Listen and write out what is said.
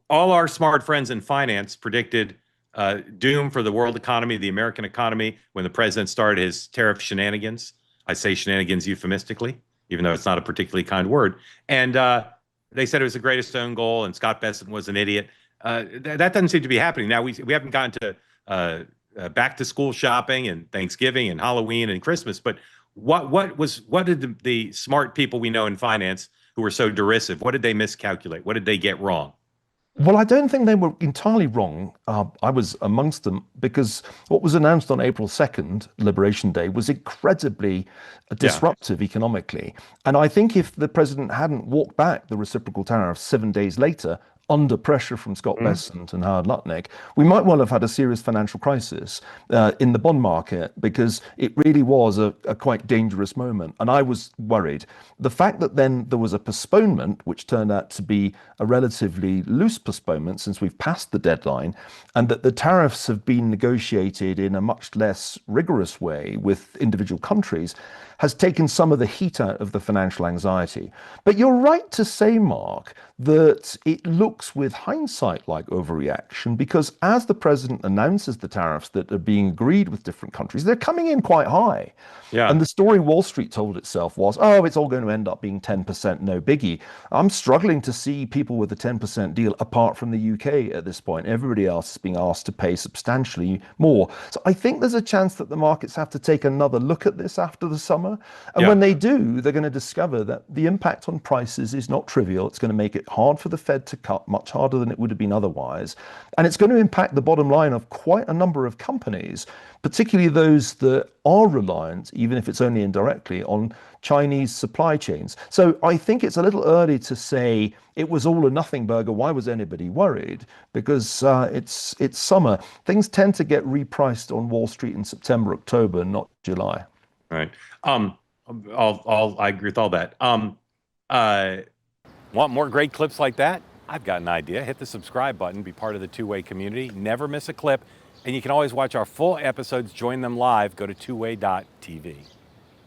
all our smart friends in finance predicted doom for the world economy, the American economy, when the president started his tariff shenanigans. I say shenanigans euphemistically, even though it's not a particularly kind word. And they said it was the greatest own goal, and Scott Bessent was an idiot. That doesn't seem to be happening now. We haven't gotten to back to school shopping and Thanksgiving and Halloween and Christmas, but what did the smart people we know in finance who were so derisive, what did they miscalculate? What did they get wrong? Well, I don't think they were entirely wrong. I was amongst them because what was announced on April 2nd, Liberation Day, was incredibly Yeah. disruptive economically. And I think if the president hadn't walked back the reciprocal tariffs 7 days later, under pressure from Scott Mm. Bessent and Howard Lutnick, we might well have had a serious financial crisis in the bond market because it really was a quite dangerous moment. And I was worried. The fact that then there was a postponement, which turned out to be a relatively loose postponement since we've passed the deadline, and that the tariffs have been negotiated in a much less rigorous way with individual countries, has taken some of the heat out of the financial anxiety. But you're right to say, Mark, that it looks with hindsight like overreaction because as the president announces the tariffs that are being agreed with different countries, they're coming in quite high. And Yeah. the story Wall Street told itself was, oh, it's all going to end up being 10%, no biggie. I'm struggling to see people with a 10% deal apart from the UK at this point. Everybody else is being asked to pay substantially more. So I think there's a chance that the markets have to take another look at this after the summer. And Yeah. when they do, they're going to discover that the impact on prices is not trivial. It's going to make it hard for the Fed to cut, much harder than it would have been otherwise. And it's going to impact the bottom line of quite a number of companies, particularly those that are reliant, even if it's only indirectly, on Chinese supply chains. So I think it's a little early to say it was all or nothing burger. Why was anybody worried? Because it's summer. Things tend to get repriced on Wall Street in September, October, not July. Right. Um, I agree with all that. Uh, Want more great clips like that? I've got an idea. Hit the subscribe button, be part of the Two Way community, never miss a clip. And you can always watch our full episodes, join them live, go to twoway.tv.